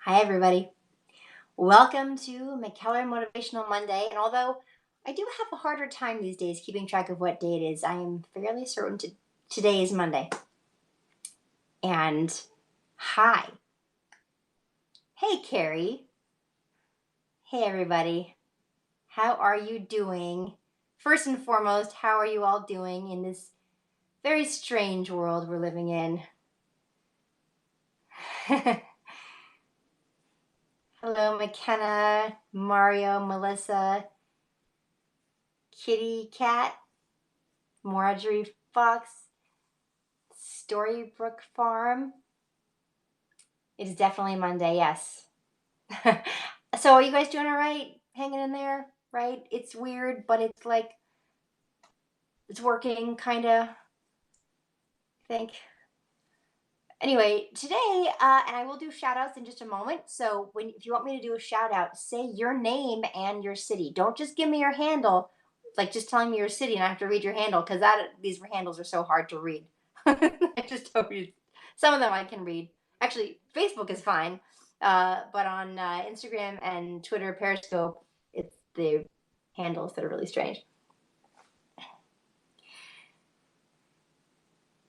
Hi, everybody. Welcome to McKellar Motivational Monday. And although I do have a harder time these days keeping track of what day it is, I am fairly certain today is Monday. And hi. Hey, Carrie. Hey, everybody. How are you doing? First and foremost, how are you all doing in this very strange world we're living in? Hello, McKenna, Mario, Melissa, Kitty Cat, Marjorie Fox, Storybrook Farm. It is definitely Monday, yes. So are you guys doing all right? Hanging in there, right? It's weird, but it's like it's working, kind of, I think. Anyway, today, and I will do shout outs in just a moment. So if you want me to do a shout out, say your name and your city. Don't just give me your handle, like just telling me your city and I have to read your handle because these handles are so hard to read. I just don't read. Some of them I can read. Actually, Facebook is fine, but on Instagram and Twitter, Periscope, it's the handles that are really strange.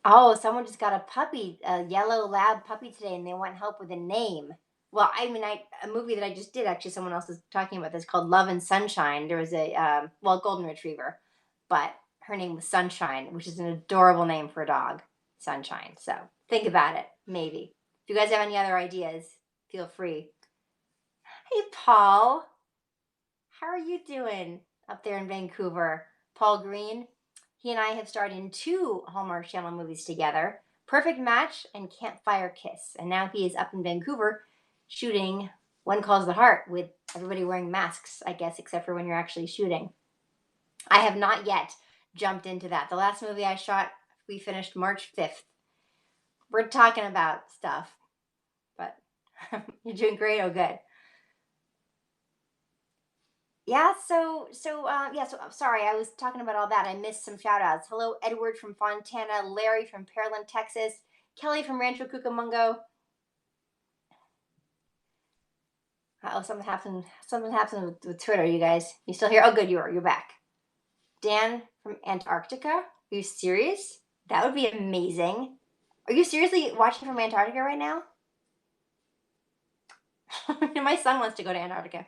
Oh, someone just got a puppy, a yellow lab puppy today, and they want help with a name. Well, I mean, a movie that I just did actually. Someone else is talking about this called Love and Sunshine. There was a golden retriever, but her name was Sunshine, which is an adorable name for a dog, Sunshine. So think about it, maybe. If you guys have any other ideas, feel free. Hey, Paul, how are you doing up there in Vancouver? Paul Green. He and I have starred in two Hallmark Channel movies together, Perfect Match and Campfire Kiss. And now he is up in Vancouver shooting One Calls the Heart with everybody wearing masks, I guess, except for when you're actually shooting. I have not yet jumped into that. The last movie I shot, we finished March 5th. We're talking about stuff, but you're doing great. Oh, good. Yeah, so sorry, I was talking about all that. I missed some shout outs. Hello, Edward from Fontana, Larry from Pearland, Texas, Kelly from Rancho Cucamonga. Oh, something happened with Twitter, you guys. You still here? Oh, good, you're back. Dan from Antarctica. Are you serious? That would be amazing. Are you seriously watching from Antarctica right now? My son wants to go to Antarctica.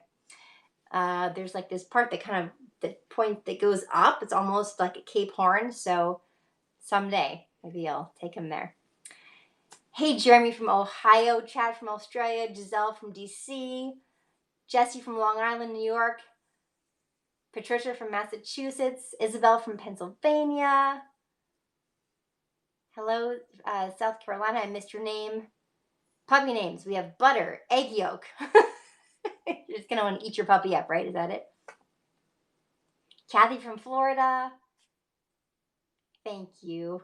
There's like this part that kind of the point that goes up. It's almost like a Cape Horn. So someday maybe I'll take him there. Hey, Jeremy from Ohio, Chad from Australia, Giselle from DC, Jesse from Long Island, New York, Patricia from Massachusetts, Isabel from Pennsylvania. Hello, South Carolina. I missed your name. Puppy names. We have Butter, Egg Yolk. You're just going to want to eat your puppy up, right? Is that it? Kathy from Florida. Thank you.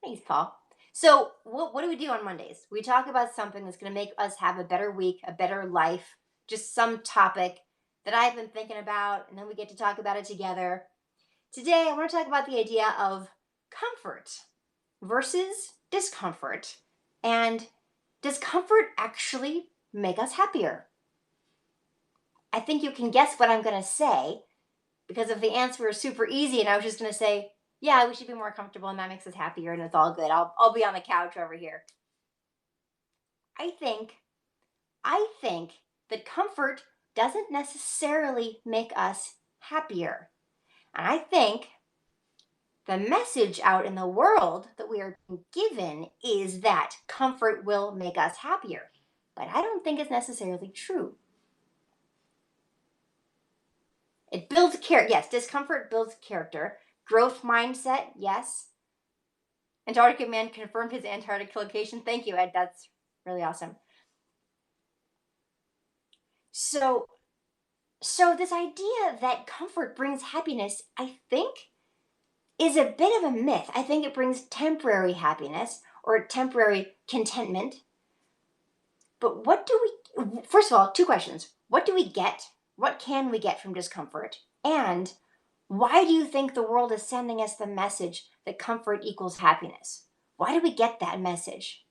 Thanks, Paul. So what do we do on Mondays? We talk about something that's going to make us have a better week, a better life, just some topic that I've been thinking about, and then we get to talk about it together. Today, I want to talk about the idea of comfort versus discomfort. And does comfort actually make us happier? I think you can guess what I'm going to say because if the answer is super easy and I was just going to say, yeah, we should be more comfortable and that makes us happier and it's all good. I'll be on the couch over here. I think that comfort doesn't necessarily make us happier. And I think the message out in the world that we are given is that comfort will make us happier. But I don't think it's necessarily true. It builds character. Yes, discomfort builds character. Growth mindset, yes. Antarctica Man confirmed his Antarctic location. Thank you, Ed. That's really awesome. So this idea that comfort brings happiness, I think, is a bit of a myth. I think it brings temporary happiness or temporary contentment. But first of all, two questions. What do we get? What can we get from discomfort? And why do you think the world is sending us the message that comfort equals happiness? Why do we get that message?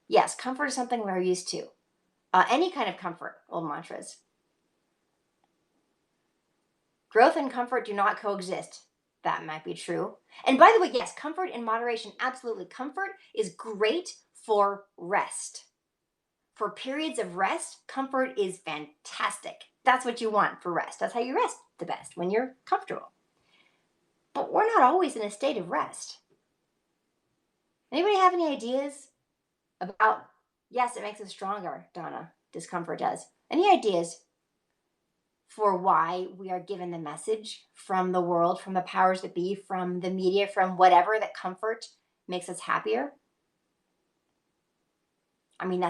Yes, comfort is something we're used to. Any kind of comfort, old mantras. Growth and comfort do not coexist. That might be true. And by the way, yes, comfort in moderation, absolutely. Comfort is great for rest. For periods of rest, comfort is fantastic. That's what you want for rest. That's how you rest the best, when you're comfortable. But we're not always in a state of rest. Anybody have any ideas about, yes, it makes us stronger, Donna, discomfort does. Any ideas for why we are given the message from the world, from the powers that be, from the media, from whatever, that comfort makes us happier? I mean,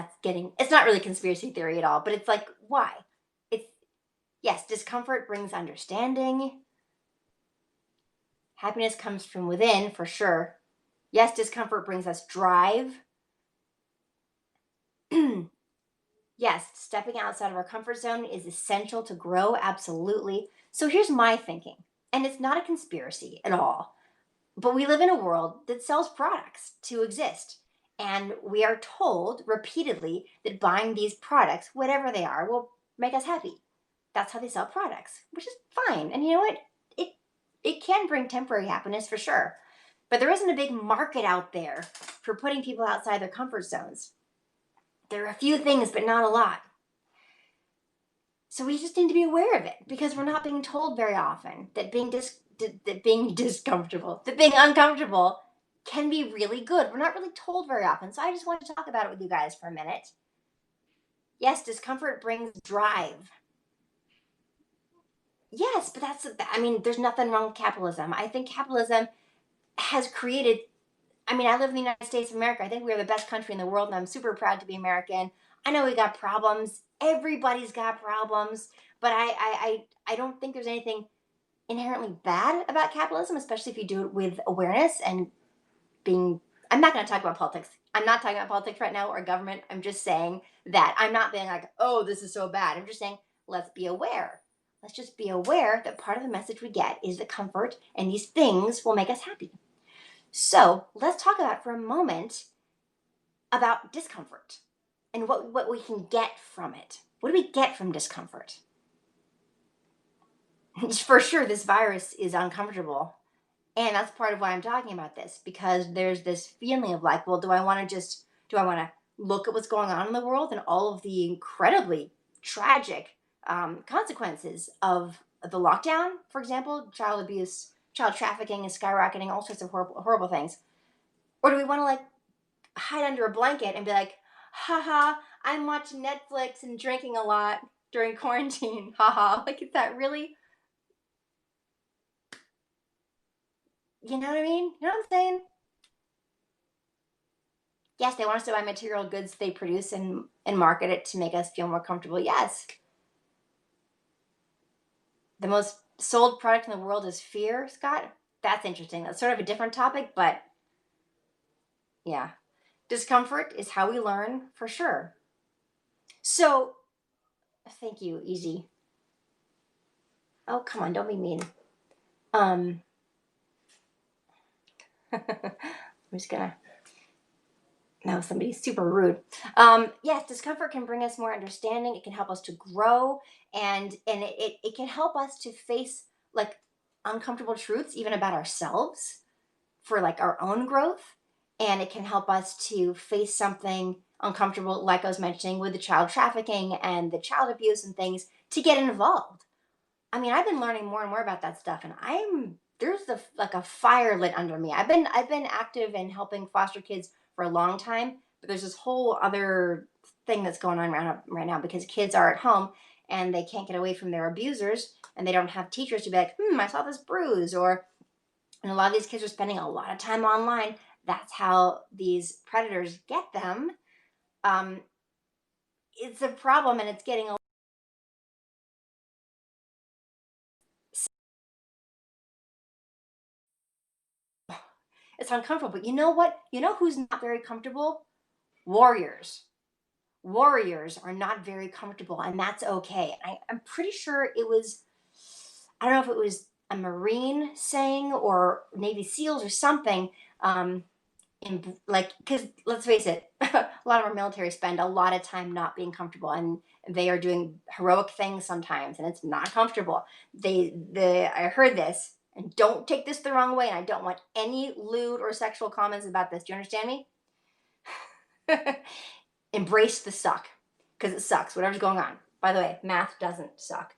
it's not really conspiracy theory at all, but it's like, why? It's, yes, discomfort brings understanding. Happiness comes from within, for sure. Yes, discomfort brings us drive. Yes, stepping outside of our comfort zone is essential to grow, absolutely. So here's my thinking, and it's not a conspiracy at all, but we live in a world that sells products to exist. And we are told repeatedly that buying these products, whatever they are, will make us happy. That's how they sell products, which is fine. And you know what? It it can bring temporary happiness for sure. But there isn't a big market out there for putting people outside their comfort zones. There are a few things, but not a lot. So we just need to be aware of it, because we're not being told very often that being discomfortable, that being uncomfortable can be really good. We're not really told very often. So I just wanted to talk about it with you guys for a minute. Yes, discomfort brings drive. Yes, but I mean, there's nothing wrong with capitalism. I think capitalism has created, I mean, I live in the United States of America. I think we are the best country in the world, and I'm super proud to be American. I know we got problems. Everybody's got problems, but I don't think there's anything inherently bad about capitalism, especially if you do it with awareness and being. I'm not going to talk about politics. I'm not talking about politics right now, or government. I'm just saying that I'm not being like, oh, this is so bad. I'm just saying, let's be aware. Let's just be aware that part of the message we get is the comfort, and these things will make us happy. So let's talk about for a moment about discomfort and what we can get from it. What do we get from discomfort? For sure, this virus is uncomfortable. And that's part of why I'm talking about this, because there's this feeling of like, well, do I want to look at what's going on in the world and all of the incredibly tragic consequences of the lockdown, for example, child abuse, child trafficking is skyrocketing, all sorts of horrible things. Or do we want to like hide under a blanket and be like, haha, I'm watching Netflix and drinking a lot during quarantine. Haha. Like, is that really, you know what I mean? You know what I'm saying? Yes, they want us to buy material goods they produce and market it to make us feel more comfortable. Yes. The most sold product in the world is fear, Scott. That's interesting. That's sort of a different topic, but yeah. Discomfort is how we learn, for sure. So, thank you, Easy. Oh, come on, don't be mean. Um, I'm just gonna. No, somebody's super rude. Yes, discomfort can bring us more understanding. It can help us to grow, and it can help us to face like uncomfortable truths, even about ourselves, for like our own growth. And it can help us to face something uncomfortable, like I was mentioning with the child trafficking and the child abuse and things, to get involved. I mean, I've been learning more and more about that stuff, and there's like a fire lit under me. I've been active in helping foster kids for a long time, but there's this whole other thing that's going on right now, because kids are at home and they can't get away from their abusers, and they don't have teachers to be like, I saw this bruise, or, and a lot of these kids are spending a lot of time online. That's how these predators get them. Um, it's a problem, and it's getting it's uncomfortable. But you know what? You know who's not very comfortable? Warriors. Warriors are not very comfortable, and that's okay. I'm pretty sure it was, I don't know if it was a Marine saying or Navy SEALs or something. Um, like, because let's face it, a lot of our military spend a lot of time not being comfortable, and they are doing heroic things sometimes, and it's not comfortable. I heard this, and don't take this the wrong way, and I don't want any lewd or sexual comments about this. Do you understand me? Embrace the suck, because it sucks, whatever's going on. By the way, math doesn't suck.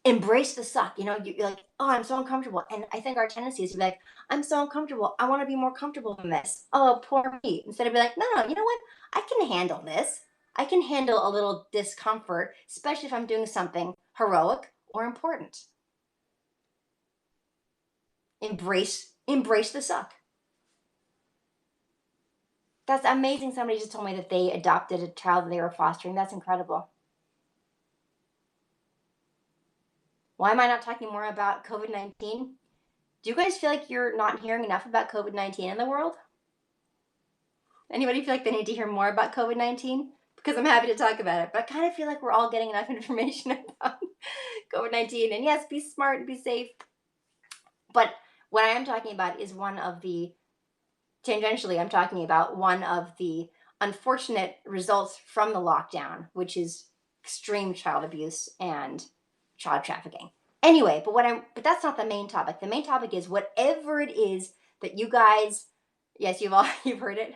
Embrace the suck. You're like, oh, I'm so uncomfortable. And I think our tendency is to be like, I'm so uncomfortable. I want to be more comfortable than this. Oh, poor me. Instead of be like, no, no, you know what? I can handle this. I can handle a little discomfort, especially if I'm doing something heroic or important. Embrace the suck. That's amazing. Somebody just told me that they adopted a child that they were fostering. That's incredible. Why am I not talking more about COVID-19? Do you guys feel like you're not hearing enough about COVID-19 in the world? Anybody feel like they need to hear more about COVID-19? Because I'm happy to talk about it, but I kind of feel like we're all getting enough information about COVID-19. And yes, be smart, be safe. But what I am talking about is tangentially, I'm talking about one of the unfortunate results from the lockdown, which is extreme child abuse and child trafficking. Anyway, but that's not the main topic. The main topic is whatever it is that you guys, yes, you've heard it,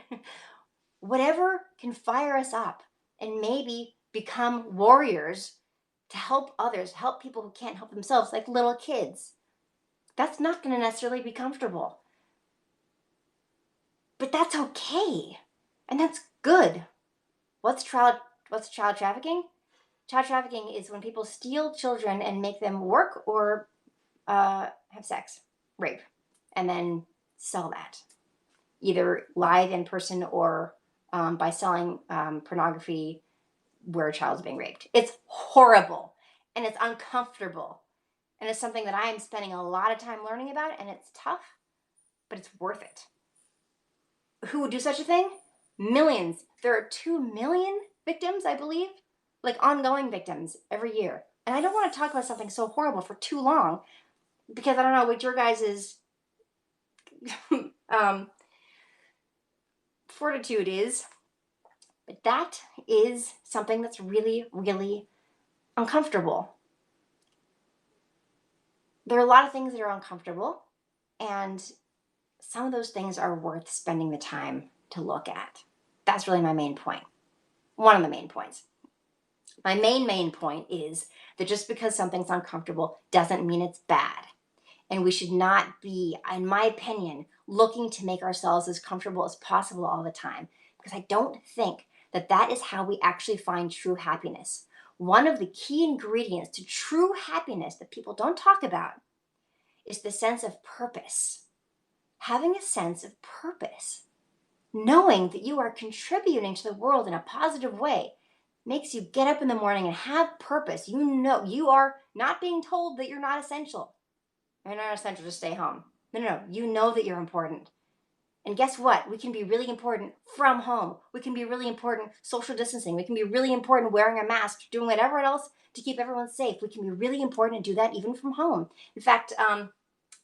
whatever can fire us up and maybe become warriors to help others, help people who can't help themselves, like little kids. That's not going to necessarily be comfortable. But that's okay. And that's good. What's child trafficking? Child trafficking is when people steal children and make them work or have sex, rape, and then sell that, either live in person or by selling pornography where a child is being raped. It's horrible and it's uncomfortable. And it's something that I am spending a lot of time learning about, and it's tough, but it's worth it. Who would do such a thing? Millions. There are 2 million victims, I believe, like ongoing victims every year. And I don't want to talk about something so horrible for too long because I don't know what your guys' fortitude is, but that is something that's really, really uncomfortable. There are a lot of things that are uncomfortable, and some of those things are worth spending the time to look at. That's really my main point. One of the main points. My main point is that just because something's uncomfortable doesn't mean it's bad. And we should not be, in my opinion, looking to make ourselves as comfortable as possible all the time, because I don't think that that is how we actually find true happiness. One of the key ingredients to true happiness that people don't talk about is the sense of purpose. Having a sense of purpose, knowing that you are contributing to the world in a positive way, makes you get up in the morning and have purpose. You know, you are not being told that you're not essential. You're not essential to stay home. No. You know that you're important. And guess what? We can be really important from home. We can be really important social distancing. We can be really important wearing a mask, doing whatever else to keep everyone safe. We can be really important and do that even from home. In fact,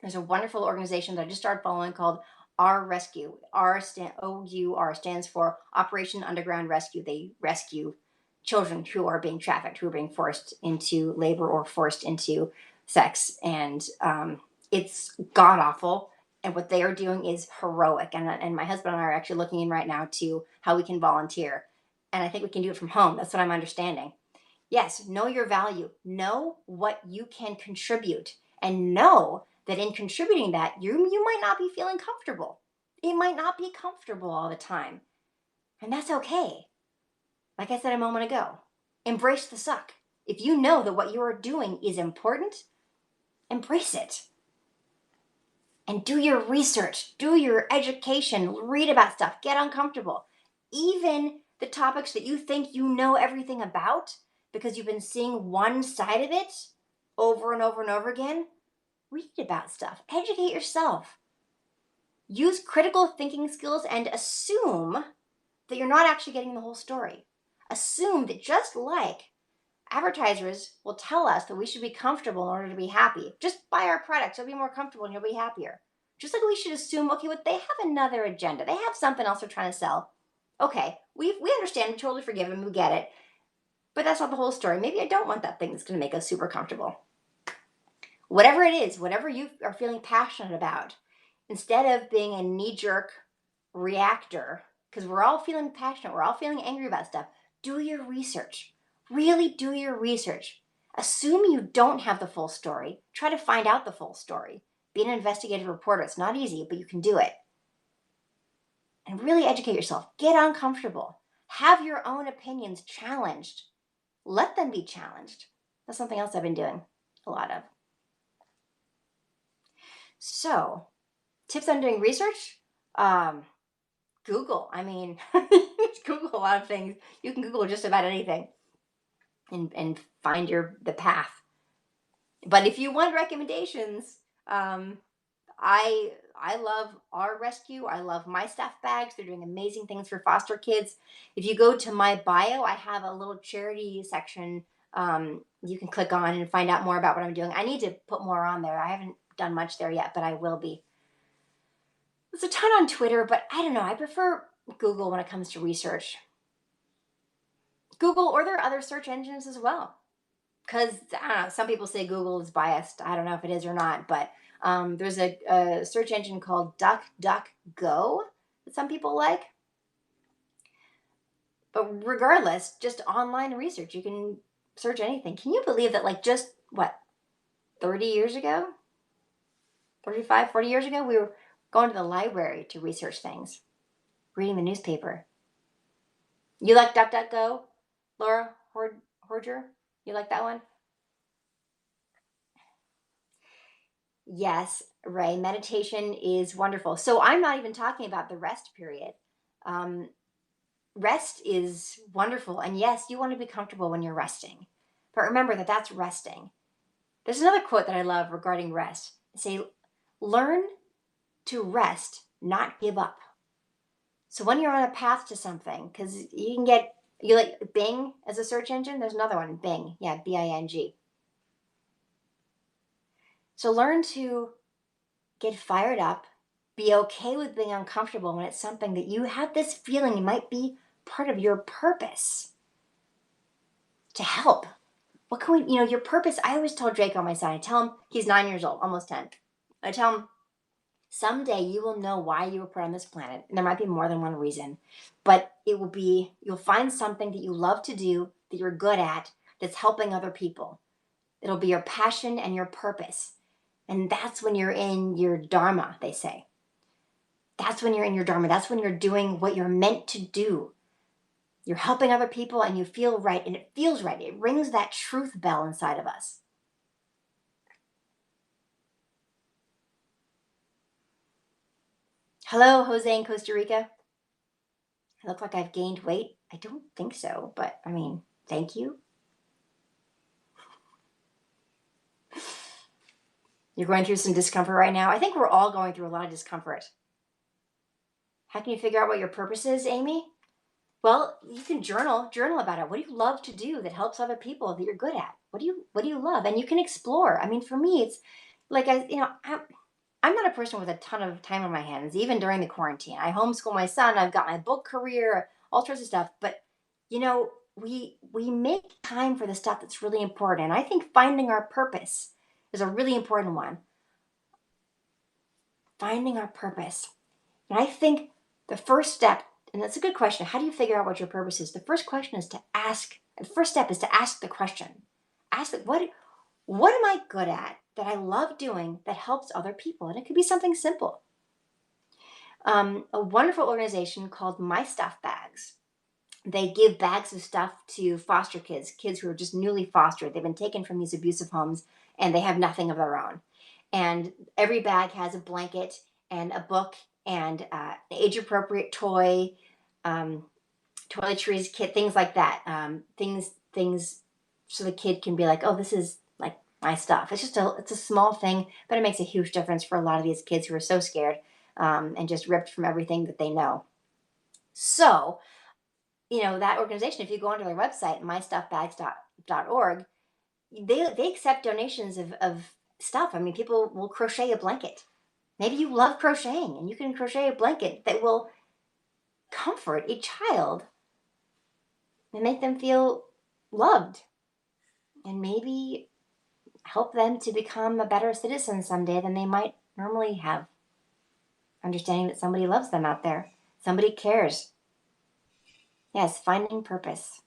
there's a wonderful organization that I just started following called Our Rescue. OUR stands for Operation Underground Rescue. They rescue children who are being trafficked, who are being forced into labor or forced into sex. And it's god awful. And what they are doing is heroic. And my husband and I are actually looking in right now to how we can volunteer. And I think we can do it from home. That's what I'm understanding. Yes, know your value. Know what you can contribute. And know that in contributing that, you might not be feeling comfortable. It might not be comfortable all the time. And that's okay. Like I said a moment ago, embrace the suck. If you know that what you are doing is important, embrace it. And do your research, do your education, read about stuff, get uncomfortable. Even the topics that you think you know everything about because you've been seeing one side of it over and over and over again, read about stuff, educate yourself. Use critical thinking skills and assume that you're not actually getting the whole story. Assume that just like advertisers will tell us that we should be comfortable in order to be happy, just buy our products, you'll be more comfortable and you'll be happier. Just like we should assume, okay, what they have another agenda. They have something else they're trying to sell. Okay, we understand, we totally forgive them, we get it. But that's not the whole story. Maybe I don't want that thing that's going to make us super comfortable. Whatever it is, whatever you are feeling passionate about, instead of being a knee jerk reactor, because we're all feeling passionate, we're all feeling angry about stuff, do your research. Really do your research. Assume you don't have the full story. Try to find out the full story. Be an investigative reporter. It's not easy, but you can do it. And really educate yourself. Get uncomfortable. Have your own opinions challenged. Let them be challenged. That's something else I've been doing a lot of. So, tips on doing research? Google. I mean, Google a lot of things. You can Google just about anything and find the path. But if you want recommendations, I love our rescue. I love my stuff bags. They're doing amazing things for foster kids. If you go to my bio, I have a little charity section you can click on and find out more about what I'm doing. I need to put more on there. I haven't done much there yet, but I will be. There's a ton on Twitter, but I don't know. I prefer Google when it comes to research. Google, or there are other search engines as well. Because I don't know, some people say Google is biased. I don't know if it is or not, but there's a search engine called DuckDuckGo that some people like. But regardless, just online research, you can search anything. Can you believe that, like, just what, 30 years ago, 35, 40 years ago, we were going to the library to research things, reading the newspaper. You like DuckDuckGo, Laura Horger? You like that one? Yes, Ray, meditation is wonderful. So I'm not even talking about the rest period. Um, Rest is wonderful. And yes, you want to be comfortable when you're resting. But remember that that's resting. There's another quote that I love regarding rest. Say, learn to rest, not give up. So when you're on a path to something, because you can get, you like Bing as a search engine? There's another one, Bing. Yeah, Bing. So learn to get fired up, be okay with being uncomfortable when it's something that you have this feeling might be part of your purpose to help. What can we, your purpose? I always tell Draco, my son, I tell him, he's 9 years old, almost 10. I tell him, someday you will know why you were put on this planet. And there might be more than one reason, but it will be, you'll find something that you love to do, that you're good at, that's helping other people. It'll be your passion and your purpose. And that's when you're in your dharma, they say. That's when you're in your dharma. That's when you're doing what you're meant to do. You're helping other people and you feel right, and it feels right. It rings that truth bell inside of us. Hello, Jose in Costa Rica. I look like I've gained weight. I don't think so, but I mean, thank you. You're going through some discomfort right now. I think we're all going through a lot of discomfort. How can you figure out what your purpose is, Amy? Well, you can journal about it. What do you love to do that helps other people that you're good at? What do you love? And you can explore. I mean, for me, it's like I'm not a person with a ton of time on my hands, even during the quarantine. I homeschool my son. I've got my book career, all sorts of stuff. But we make time for the stuff that's really important. And I think finding our purpose is a really important one. Finding our purpose. And I think the first step, and that's a good question. How do you figure out what your purpose is? The first question is to ask. The first step is to ask the question. Ask it, what am I good at that I love doing that helps other people? And it could be something simple. A wonderful organization called My Stuff Bags. They give bags of stuff to foster kids who are just newly fostered. They've been taken from these abusive homes and they have nothing of their own. And every bag has a blanket and a book and an age appropriate toy, toiletries kit, things like that. Things so the kid can be like, oh, this is like my stuff. It's a small thing, but it makes a huge difference for a lot of these kids who are so scared and just ripped from everything that they know. So, that organization, if you go onto their website, mystuffbags.org, they accept donations of stuff. I mean, people will crochet a blanket. Maybe you love crocheting and you can crochet a blanket that will comfort a child and make them feel loved and maybe help them to become a better citizen someday than they might normally have. Understanding that somebody loves them out there, somebody cares. Yes, finding purpose.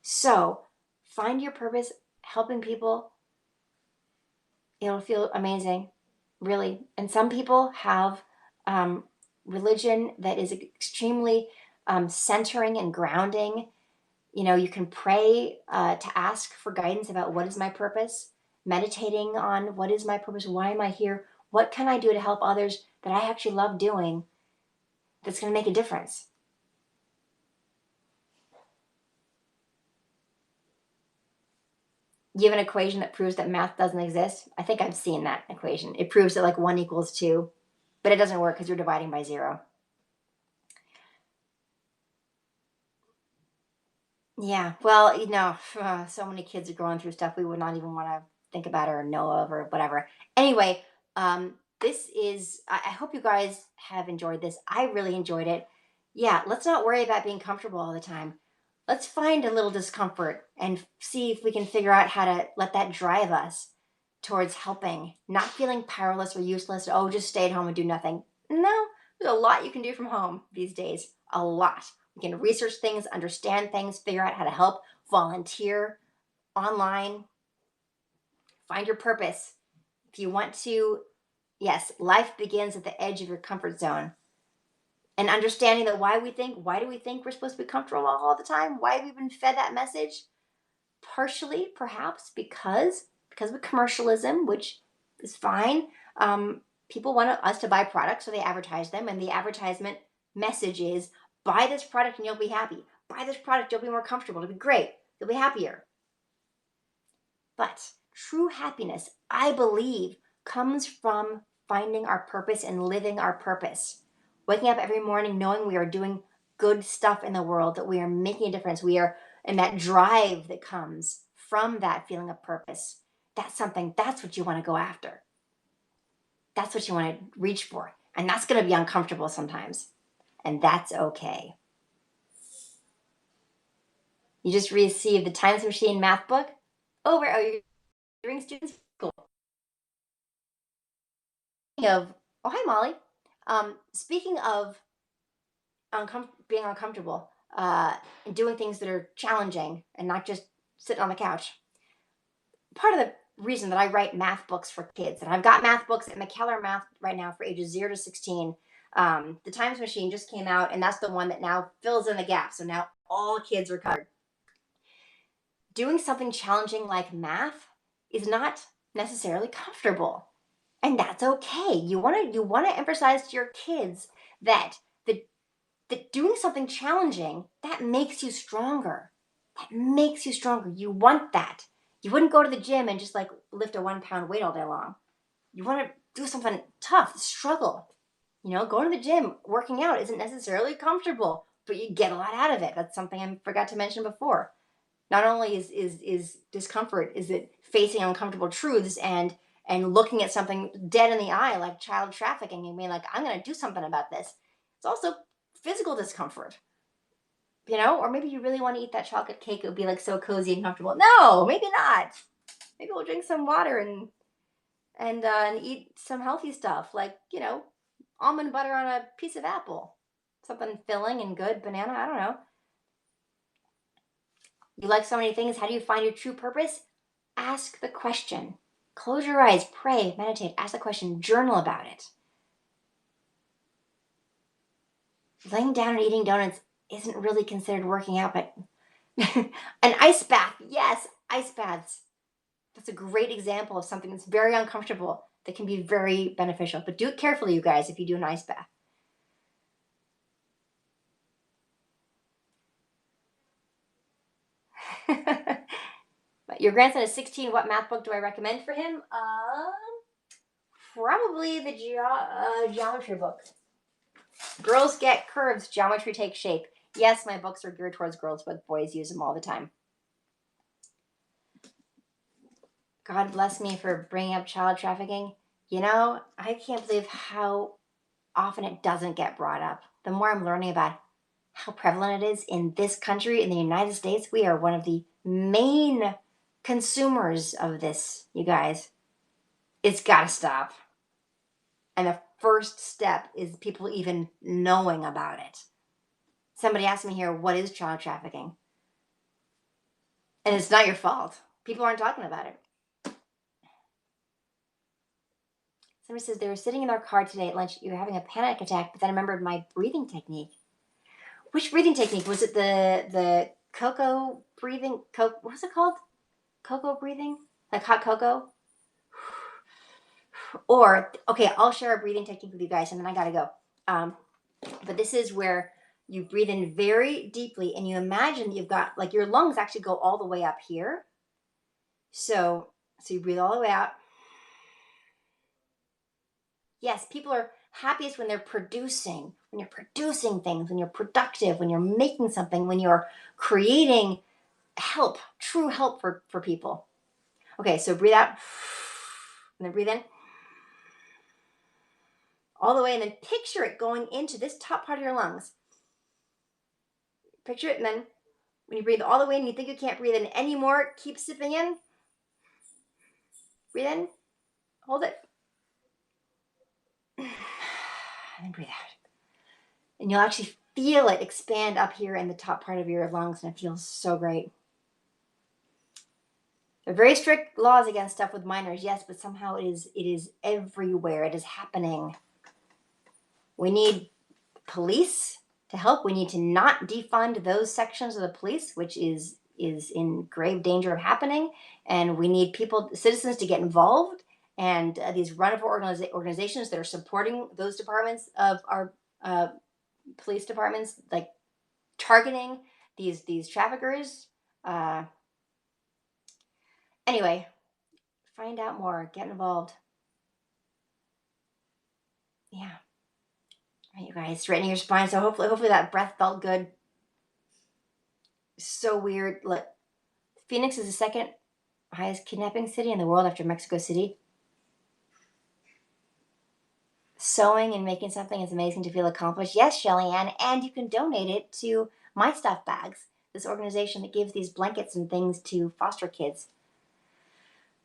So, find your purpose, helping people. It'll feel amazing, really. And some people have um, religion that is extremely centering and grounding. You know, you can pray to ask for guidance about what is my purpose, meditating on what is my purpose, why am I here, what can I do to help others that I actually love doing that's going to make a difference. You have an equation that proves that math doesn't exist. I think I've seen that equation. It proves that like 1 = 2, but it doesn't work because you're dividing by 0. Yeah, well, so many kids are going through stuff we would not even want to think about or know of or whatever. Anyway, this is, I hope you guys have enjoyed this. I really enjoyed it. Yeah, let's not worry about being comfortable all the time. Let's find a little discomfort and see if we can figure out how to let that drive us towards helping, not feeling powerless or useless. Oh, just stay at home and do nothing. No, there's a lot you can do from home these days. A lot. You can research things, understand things, figure out how to help, volunteer online, find your purpose. If you want to, yes, life begins at the edge of your comfort zone. And understanding that why do we think we're supposed to be comfortable all the time? Why have we been fed that message? Partially, perhaps, because of commercialism, which is fine. People want us to buy products, so they advertise them, and the advertisement message is buy this product and you'll be happy. Buy this product, you'll be more comfortable. It'll be great. You'll be happier. But true happiness, I believe, comes from finding our purpose and living our purpose. Waking up every morning knowing we are doing good stuff in the world, that we are making a difference. We are, and that drive that comes from that feeling of purpose. That's what you want to go after. That's what you want to reach for. And that's going to be uncomfortable sometimes. And that's okay. You just received the Times Machine math book. You're doing students? Cool. Of oh hi Molly, speaking of being uncomfortable and doing things that are challenging and not just sitting on the couch, part of the reason that I write math books for kids, and I've got math books at McKellar Math right now for ages 0 to 16. The Times Machine just came out, and that's the one that now fills in the gap, so now all kids are covered. Doing something challenging like math is not necessarily comfortable, and that's okay. You want to emphasize to your kids that that doing something challenging, that makes you stronger. That makes you stronger. You want that. You wouldn't go to the gym and just like lift a 1 pound weight all day long. You want to do something tough, struggle. Going to the gym, working out isn't necessarily comfortable, but you get a lot out of it. That's something I forgot to mention before. Not only is discomfort, is it facing uncomfortable truths and looking at something dead in the eye like child trafficking and being like, I'm going to do something about this. It's also physical discomfort, or maybe you really want to eat that chocolate cake. It would be like so cozy and comfortable. No, maybe not. Maybe we'll drink some water and eat some healthy stuff like almond butter on a piece of apple, something filling and good. Banana. I don't know. You like so many things. How do you find your true purpose? Ask the question. Close your eyes, pray, meditate, ask the question, journal about it. Laying down and eating donuts isn't really considered working out, but an ice bath. Yes, ice baths. That's a great example of something that's very uncomfortable that can be very beneficial. But do it carefully, you guys, if you do an ice bath. But your grandson is 16. What math book do I recommend for him? Probably the geometry book. Girls Get Curves, Geometry Takes Shape. Yes, my books are geared towards girls, but boys use them all the time. God bless me for bringing up child trafficking. You know, I can't believe how often it doesn't get brought up. The more I'm learning about how prevalent it is in this country, in the United States, we are one of the main consumers of this, you guys. It's got to stop. And the first step is people even knowing about it. Somebody asked me here, what is child trafficking? And it's not your fault. People aren't talking about it. Somebody says they were sitting in their car today at lunch. You were having a panic attack, but then I remembered my breathing technique. Which breathing technique was it? The cocoa breathing? What's it called? Cocoa breathing, like hot cocoa. Or okay, I'll share a breathing technique with you guys, and then I gotta go. But this is where you breathe in very deeply, and you imagine you've got like your lungs actually go all the way up here. So you breathe all the way out. Yes, people are happiest when they're producing, when you're producing things, when you're productive, when you're making something, when you're creating help, true help for people. Okay, so breathe out and then breathe in all the way, and then picture it going into this top part of your lungs. Picture it, and then when you breathe all the way and you think you can't breathe in anymore, keep sipping in. Breathe in, hold it, and then breathe out. And you'll actually feel it expand up here in the top part of your lungs, and it feels so great. There are very strict laws against stuff with minors, yes, but somehow it is everywhere. It is happening. We need police to help. We need to not defund those sections of the police, which is in grave danger of happening. And we need citizens to get involved. And these run-of organizations that are supporting those departments of our police departments, like targeting these traffickers. Anyway, find out more. Get involved. Yeah. All right, you guys, straightening your spine. So hopefully that breath felt good. So weird. Look, Phoenix is the second highest kidnapping city in the world after Mexico City. Sewing and making something is amazing to feel accomplished. Yes, Shelly Ann, and you can donate it to My Stuff Bags, this organization that gives these blankets and things to foster kids.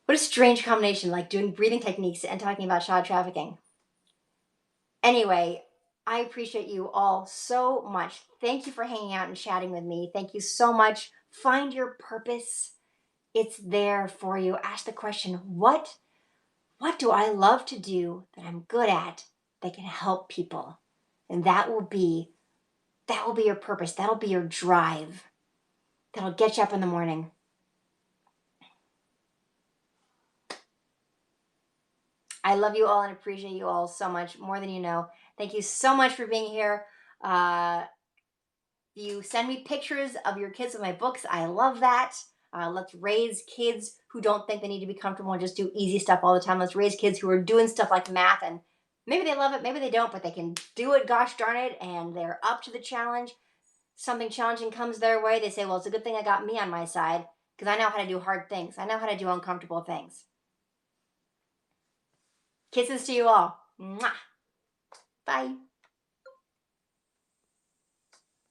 What a strange combination, like doing breathing techniques and talking about child trafficking. Anyway, I appreciate you all so much. Thank you for hanging out and chatting with me. Thank you so much. Find your purpose. It's there for you. Ask the question, what do I love to do that I'm good at that can help people? And that will be your purpose. That'll be your drive. That'll get you up in the morning. I love you all and appreciate you all so much, more than you know. Thank you so much for being here. You send me pictures of your kids with my books. I love that. Let's raise kids who don't think they need to be comfortable and just do easy stuff all the time. Let's raise kids who are doing stuff like math, and maybe they love it, maybe they don't, but they can do it, gosh darn it, and they're up to the challenge. Something challenging comes their way, they say, well, it's a good thing I got me on my side because I know how to do hard things. I know how to do uncomfortable things. Kisses to you all. Mwah. Bye.